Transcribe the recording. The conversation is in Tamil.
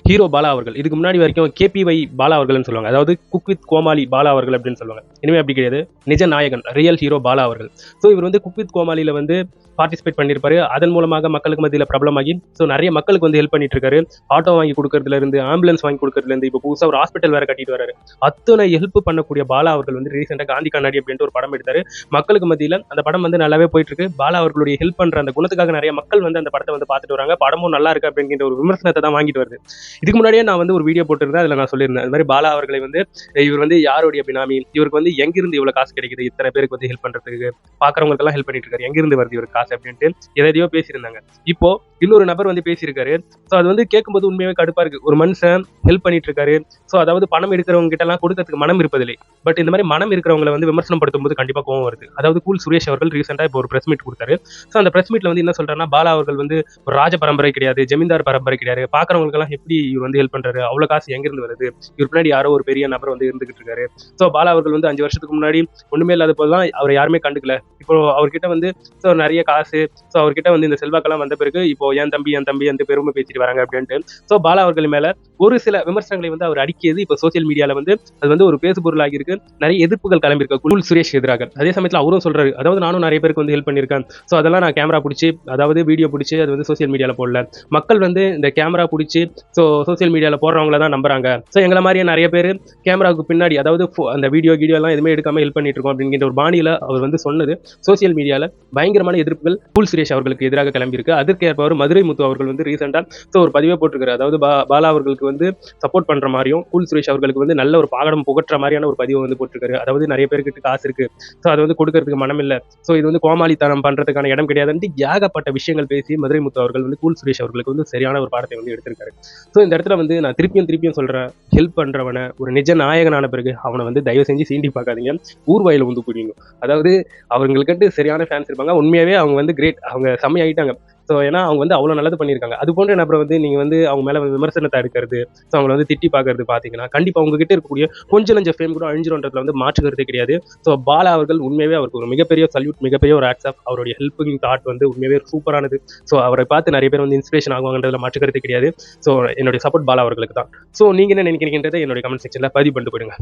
ஹீரோ பாலா அவர்கள். இதுக்கு முன்னாடி வரைக்கும் கேபிஒய் பாலா அவர்கள்னு சொல்லுவாங்க. அதாவது குக் வித் கோமாளி பாலா அவர்கள் அப்படின்னு சொல்லுவாங்க. இனிமே அப்படி கிடையாது. நிஜ நாயகன், ரியல் ஹீரோ பாலா அவர்கள். ஸோ இவர் வந்து குக் வித் கோமாளியில வந்து பார்ட்டிசிபேட் பண்ணியிருப்பாரு. அதன் மூலமாக மக்களுக்கு மத்தியில் பிரபலமாகி ஸோ நிறைய மக்களுக்கு வந்து ஹெல்ப் பண்ணிட்டு இருக்காரு. ஆட்டோ வாங்கி கொடுக்கறதுல இருந்து, ஆம்புலன்ஸ் வாங்கி கொடுக்கறதுல இருந்து, இப்போ புதுசாக ஒரு ஹாஸ்பிட்டல் வேற கட்டிட்டு வராரு. அத்தனை ஹெல்ப் பண்ணக்கூடிய பாலா அவர்கள் வந்து ரீசெண்டாக காந்தி கண்ணாடி அப்படின்ட்டு ஒரு படம் எடுத்தாரு. மக்களுக்கு மத்தியில் அந்த படம் வந்து நல்லாவே போயிட்டு இருக்கு. பாலா அவர்களுடைய ஹெல்ப் பண்ற அந்த குணத்துக்காக நிறைய மக்கள் வந்து அந்த படத்தை வந்து பார்த்துட்டு வராங்க. படமும் நல்லா இருக்கு அப்படிங்கிற ஒரு விமர்சனத்தை தான் வாங்கிட்டு வருது. இதுக்கு முன்னாடியே நான் வந்து ஒரு வீடியோ போட்டிருந்தேன். அதில் நான் சொல்லியிருந்தேன், அது மாதிரி பாலா அவர்களை வந்து இவர் வந்து யாருடைய பினாமி, இவருக்கு வந்து எங்கிருந்து இவ்வளவு காசு கிடைக்குது, இத்தனை பேருக்கு வந்து ஹெல்ப் பண்றதுக்கு, பாக்குறவங்களுக்கு எல்லாம் ஹெல்ப் பண்ணிட்டு இருக்காரு, எங்கிருந்து வருது இவருக்கு காசு அப்படின்ட்டு எதையோ பேசியிருந்தாங்க. இப்போ இன்னொரு நபர் வந்து பேசியிருக்காரு. ஸோ அது வந்து கேட்கும்போது உண்மையாவே கடுப்பா இருக்கு. ஒரு மனுஷன் ஹெல்ப் பண்ணிட்டு இருக்காரு. ஸோ அதாவது பணம் இருக்கிறவங்க கிட்ட எல்லாம் கொடுக்கறதுக்கு மனம் இருப்பதில்லை. பட் இந்த மாதிரி மனம் இருக்கிறவங்களை வந்து விமர்சனம் படுத்தும் போது கண்டிப்பா கோவம் வருது. அதாவது கூல் சுரேஷ் அவர்கள் ரீசெண்டா இப்போ ஒரு பிரஸ் மீட் கொடுத்தாரு. ஸோ அந்த பிரஸ் மீட்ல வந்து என்ன சொல்றாருன்னா, பாலா அவர்கள் வந்து ஒரு ராஜ பரம்பரை கிடையாது, ஜமீன்தார் பரம்பரை கிடையாது. பாக்குறவங்களுக்கு எல்லாம் எப்படி இவர் வந்து ஹெல்ப் பண்றாரு, அவ்வளவு காசு எங்கிருந்து வருது, இவர் பின்னாடி யாரோ ஒரு பெரிய நபர் வந்து இருந்துகிட்டு இருக்காரு. ஸோ பாலா அவர்கள் வந்து 5 வருஷத்துக்கு முன்னாடி ஒண்ணுமே இல்லாத போதுதான் அவரை யாருமே கண்டுக்கல. இப்போ அவர்கிட்ட வந்து ஸோ நிறைய காசு, ஸோ அவர்கிட்ட வந்து இந்த செல்வாக்கெல்லாம் வந்த பிறகு இப்போ என் தம்பி அந்த பெருமை பேசிட்டு வராங்க அப்படின்ட்டு ஸோ பாலா அவர்கள் மேல ஒரு சில விமர்சனங்களை வந்து அவர் அடிக்கியது இப்போ சோசியல் மீடியால வந்து அது வந்து ஒரு பேசு பொருளாகி இருக்கு. நிறைய எதிர்ப்புகள் கிளம்பியிருக்கு கூல் சுரேஷ் எதிராக. அதே சமயத்தில் அவரும் சொல்றாரு, அதாவது நானும் நிறைய பேருக்கு வந்து ஹெல்ப் பண்ணியிருக்கேன். ஸோ அதெல்லாம் நான் கேமரா பிடிச்சி, அதாவது வீடியோ பிடிச்சி அது வந்து சோசியல் மீடியால போடல. மக்கள் வந்து இந்த கேமரா பிடிச்சி ஸோ சோசியல் மீடியால போடுறவங்கள தான் நம்புறாங்க. ஸோ எங்களை மாதிரியே நிறைய பேர் கேமராவுக்கு பின்னாடி, அதாவது அந்த வீடியோ எல்லாம் எதுவுமே எடுக்காம ஹெல்ப் பண்ணிட்டு இருக்கோம் அப்படிங்கிற ஒரு பாணியில அவர் வந்து சொன்னது சோசியல் மீடியால பயங்கரமான எதிர்ப்புகள் கூல் சுரேஷ் அவர்களுக்கு எதிராக கிளம்பியிருக்கு. அதற்கு ஏற்பவர் மதுரை முத்து அவர்கள் வந்து ரீசெண்டா ஸோ ஒரு பதிவே போட்டிருக்காரு. அதாவது பாலா அவர்களுக்கு வந்து சப்போர்ட் பண்ற மாதிரியும், கூல் சுரேஷ் அவர்களுக்கு வந்து நல்ல ஒரு பாடம் புகற்ற மாதிரியான ஒரு பதிவை வந்து போட்டிருக்காரு. அதாவது நிறைய பேருக்கு காசு இருக்கு, ஸோ அது வந்து கொடுக்கறதுக்கு மனம் இல்லை, ஸோ இது வந்து கோமாளித்தனம் பண்றதுக்கான இடம் கிடையாதுன்ட்டு ஏகப்பட்ட விஷயங்கள் பேசி மதுரை முத்து அவர்கள் வந்து கூல் சுரேஷ் அவர்களுக்கு வந்து சரியான ஒரு பாடத்தை வந்து எடுத்திருக்காரு. ஸோ இந்த இடத்துல வந்து நான் திருப்பியும் சொல்றேன், ஹெல்ப் பண்றவனை ஒரு நிஜ நாயகனான பிறகு அவனை வந்து தயவு செஞ்சு சீண்டி பார்க்காதீங்க, ஊர்வாயில வந்து புரியணும். அதாவது அவங்களுக்கு சரியான ஃபேன்ஸ் இருப்பாங்க. உண்மையாவே அவங்க வந்து கிரேட், அவங்க செம்மையாயிட்டாங்க. ஸோ ஏன்னா அவங்க வந்து அவ்வளோ நல்லது பண்ணியிருக்காங்க. அது போன்ற நபரை வந்து நீங்கள் வந்து அவங்க மேலே விமர்சனத்தை எடுக்கிறது, ஸோ அவங்களை வந்து திட்டி பார்க்கறது பார்த்தீங்கன்னா கண்டிப்பாக உங்ககிட்ட இருக்கக்கூடிய கொஞ்சம் நஞ்ச ஃபேம் கூட அழிஞ்சிருன்றதுல வந்து மாற்றுக்கிறதே கிடையாது. ஸோ பாலா அவர்கள் உண்மையாவே அவருக்கு ஒரு மிகப்பெரிய சல்யூட், மிகப்பெரிய ஒரு ஆட்ஸ் ஆஃப். அவருடைய ஹெல்பிங் தாட் வந்து உண்மையாவே சூப்பரானது. ஸோ அவரை பார்த்து நிறைய பேர் வந்து இன்ஸ்பிரேஷன் ஆகுவாங்கன்றதுல மாற்றுக்கிறதே கிடையாது. ஸோ என்னுடைய சப்போர்ட் பாலா அவர்களுக்கு தான். ஸோ நீங்கள் என்ன நினைக்கிறீங்கன்றதை என்னுடைய கமெண்ட் செக்ஷனில் பதிவு பண்ணிட்டு போயிடுங்க.